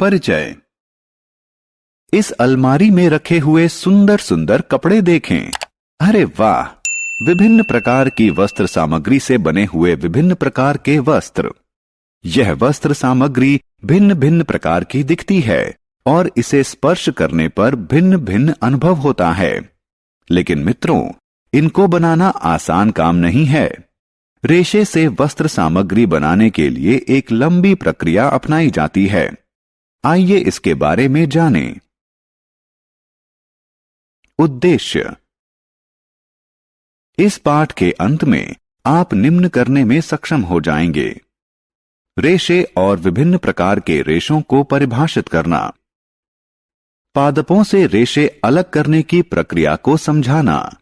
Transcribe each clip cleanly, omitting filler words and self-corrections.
परिचय। इस अलमारी में रखे हुए सुंदर सुंदर कपड़े देखें। अरे वाह, विभिन्न प्रकार की वस्त्र सामग्री से बने हुए विभिन्न प्रकार के वस्त्र। यह वस्त्र सामग्री भिन्न भिन्न प्रकार की दिखती है और इसे स्पर्श करने पर भिन्न भिन्न अनुभव होता है। लेकिन मित्रों, इनको बनाना आसान काम नहीं है। रेशे से वस्त्र सामग्री बनाने के लिए एक लंबी प्रक्रिया अपनाई जाती है। आइए इसके बारे में जानें। उद्देश्य। इस पाठ के अंत में आप निम्न करने में सक्षम हो जाएंगे। रेशे और विभिन्न प्रकार के रेशों को परिभाषित करना, पादपों से रेशे अलग करने की प्रक्रिया को समझाना,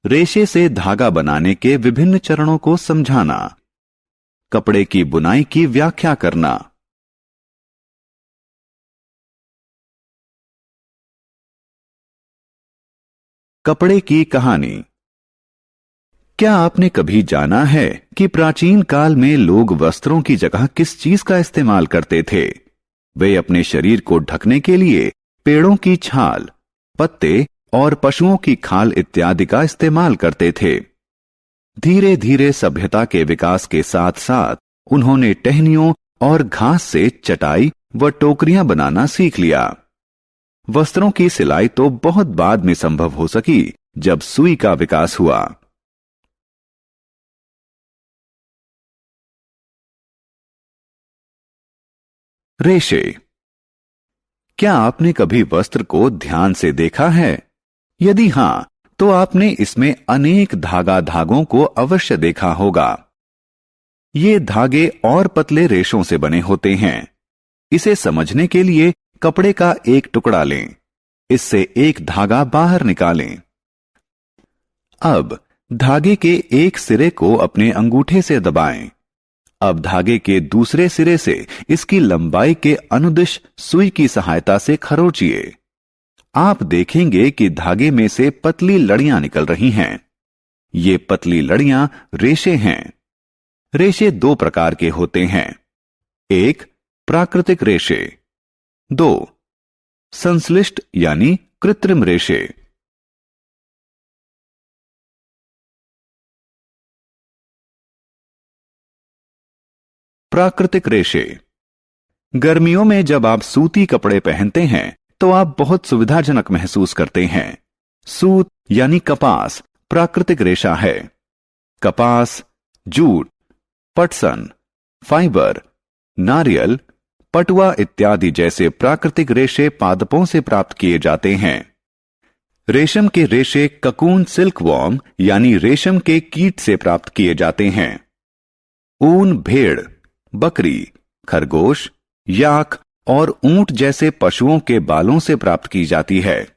रेशे से धागा बनाने के विभिन्न चरणों को समझाना, कपड़े की बुनाई की व्याख्या करना। कपड़े की कहानी। क्या आपने कभी जाना है कि प्राचीन काल में लोग वस्त्रों की जगह किस चीज का इस्तेमाल करते थे? वे अपने शरीर को ढकने के लिए पेड़ों की छाल, पत्ते और पशुओं की खाल इत्यादि का इस्तेमाल करते थे। धीरे धीरे सभ्यता के विकास के साथ साथ उन्होंने टहनियों और घास से चटाई व टोकरियां बनाना सीख लिया। वस्त्रों की सिलाई तो बहुत बाद में संभव हो सकी, जब सुई का विकास हुआ। रेशे। क्या आपने कभी वस्त्र को ध्यान से देखा है? यदि हां, तो आपने इसमें अनेक धागों को अवश्य देखा होगा। ये धागे और पतले रेशों से बने होते हैं। इसे समझने के लिए कपड़े का एक टुकड़ा लें, इससे एक धागा बाहर निकालें। अब धागे के एक सिरे को अपने अंगूठे से दबाएं। अब धागे के दूसरे सिरे से इसकी लंबाई के अनुदिश सुई की सहायता से खरोंचिए। आप देखेंगे कि धागे में से पतली लड़ियां निकल रही हैं। ये पतली लड़ियां रेशे हैं। रेशे दो प्रकार के होते हैं। एक, प्राकृतिक रेशे। दो, संश्लिष्ट यानी कृत्रिम रेशे। प्राकृतिक रेशे। गर्मियों में जब आप सूती कपड़े पहनते हैं तो आप बहुत सुविधाजनक महसूस करते हैं। सूत यानी कपास प्राकृतिक रेशा है। कपास, जूट, पटसन, फाइबर, नारियल, पटुआ इत्यादि जैसे प्राकृतिक रेशे पादपों से प्राप्त किए जाते हैं। रेशम के रेशे ककून सिल्कवॉर्म यानी रेशम के कीट से प्राप्त किए जाते हैं। ऊन भेड़, बकरी, खरगोश, याक और ऊंट जैसे पशुओं के बालों से प्राप्त की जाती है।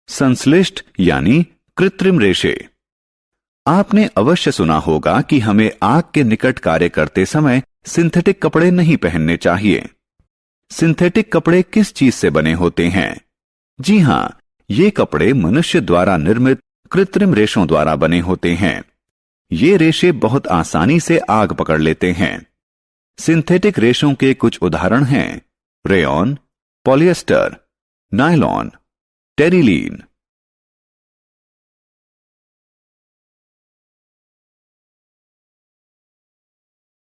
संश्लिष्ट यानी कृत्रिम रेशे। आपने अवश्य सुना होगा कि हमें आग के निकट कार्य करते समय सिंथेटिक कपड़े नहीं पहनने चाहिए। सिंथेटिक कपड़े किस चीज से बने होते हैं? जी हां, ये कपड़े मनुष्य द्वारा निर्मित कृत्रिम रेशों द्वारा बने होते हैं। ये रेशे बहुत आसानी से आग पकड़ लेते हैं। सिंथेटिक रेशों के कुछ उदाहरण हैं रेयॉन, पॉलिएस्टर, नायलॉन, टेरिलीन।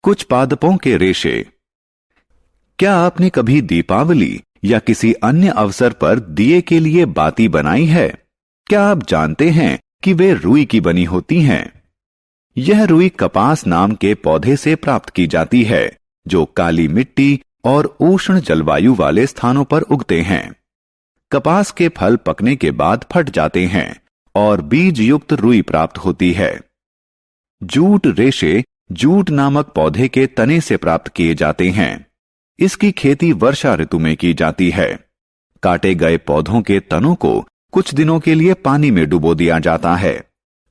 कुछ पादपों के रेशे। क्या आपने कभी दीपावली या किसी अन्य अवसर पर दिए के लिए बाती बनाई है? क्या आप जानते हैं कि वे रुई की बनी होती हैं? यह रुई कपास नाम के पौधे से प्राप्त की जाती है, जो काली मिट्टी और उष्ण जलवायु वाले स्थानों पर उगते हैं। कपास के फल पकने के बाद फट जाते हैं और बीज युक्त रुई प्राप्त होती है। जूट रेशे जूट नामक पौधे के तने से प्राप्त किए जाते हैं। इसकी खेती वर्षा ऋतु में की जाती है। काटे गए पौधों के तनों को कुछ दिनों के लिए पानी में डुबो दिया जाता है।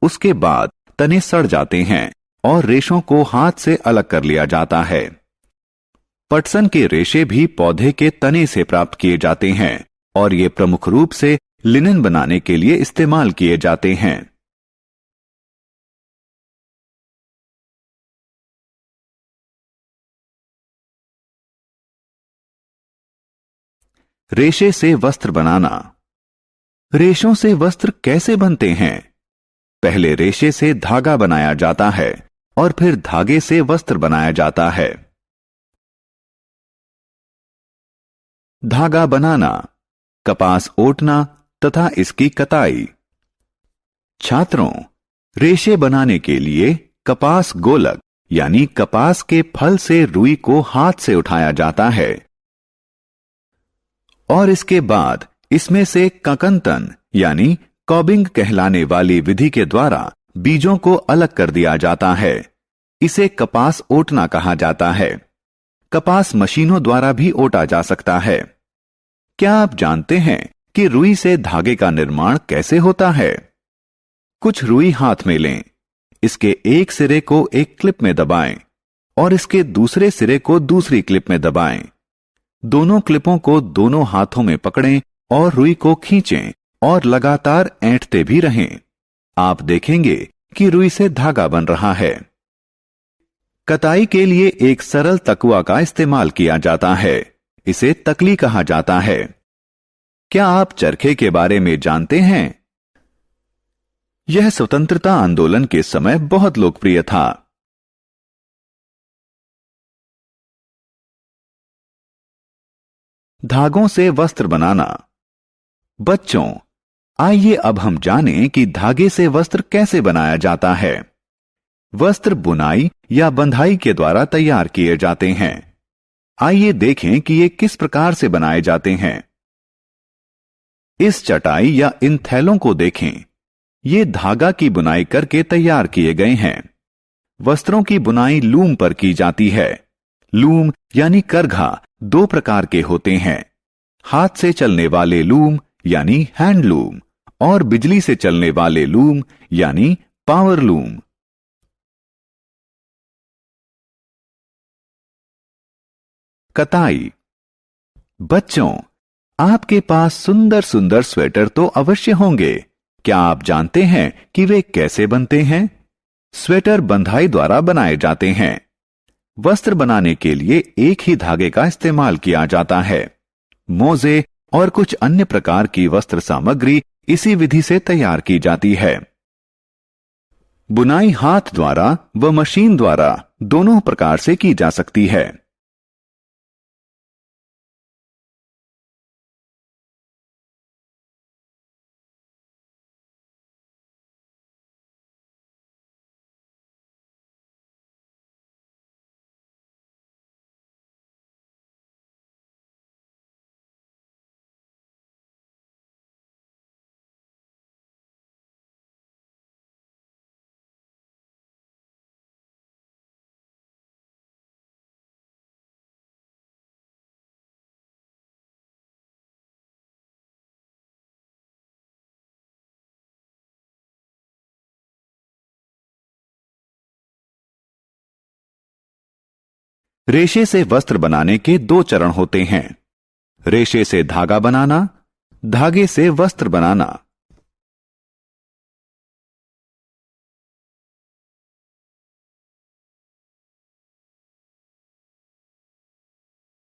उसके बाद तने सड़ जाते हैं और रेशों को हाथ से अलग कर लिया जाता है। पटसन के रेशे भी पौधे के तने से प्राप्त किए जाते हैं और ये प्रमुख रूप से लिनन बनाने के लिए इस्तेमाल किए जाते हैं। रेशे से वस्त्र बनाना। रेशों से वस्त्र कैसे बनते हैं? पहले रेशे से धागा बनाया जाता है और फिर धागे से वस्त्र बनाया जाता है। धागा बनाना, कपास ओटना तथा इसकी कताई। छात्रों, रेशे बनाने के लिए कपास गोलक यानी कपास के फल से रुई को हाथ से उठाया जाता है और इसके बाद इसमें से ककंतन यानी कॉबिंग कहलाने वाली विधि के द्वारा बीजों को अलग कर दिया जाता है। इसे कपास ओटना कहा जाता है। कपास मशीनों द्वारा भी ओटा जा सकता है। क्या आप जानते हैं कि रुई से धागे का निर्माण कैसे होता है? कुछ रुई हाथ में लें, इसके एक सिरे को एक क्लिप में दबाएं और इसके दूसरे सिरे को दूसरी क्लिप में दबाएं। दोनों क्लिपों को दोनों हाथों में पकड़ें और रुई को खींचें और लगातार ऐंठते भी रहें। आप देखेंगे कि रुई से धागा बन रहा है। कताई के लिए एक सरल तकुआ का इस्तेमाल किया जाता है। इसे तकली कहा जाता है। क्या आप चरखे के बारे में जानते हैं? यह स्वतंत्रता आंदोलन के समय बहुत लोकप्रिय था। धागों से वस्त्र बनाना। बच्चों, आइए अब हम जानें कि धागे से वस्त्र कैसे बनाया जाता है। वस्त्र बुनाई या बंधाई के द्वारा तैयार किए जाते हैं। आइए देखें कि ये किस प्रकार से बनाए जाते हैं। इस चटाई या इन थैलों को देखें। ये धागा की बुनाई करके तैयार किए गए हैं। वस्त्रों की बुनाई लूम पर की जाती है। लूम यानी करघा दो प्रकार के होते हैं, हाथ से चलने वाले लूम यानी हैंडलूम और बिजली से चलने वाले लूम यानी पावर लूम। कताई। बच्चों, आपके पास सुंदर सुंदर स्वेटर तो अवश्य होंगे। क्या आप जानते हैं कि वे कैसे बनते हैं? स्वेटर बंधाई द्वारा बनाए जाते हैं। वस्त्र बनाने के लिए एक ही धागे का इस्तेमाल किया जाता है। मोजे और कुछ अन्य प्रकार की वस्त्र सामग्री इसी विधि से तैयार की जाती है। बुनाई हाथ द्वारा व मशीन द्वारा दोनों प्रकार से की जा सकती है। रेशे से वस्त्र बनाने के दो चरण होते हैं। रेशे से धागा बनाना, धागे से वस्त्र बनाना।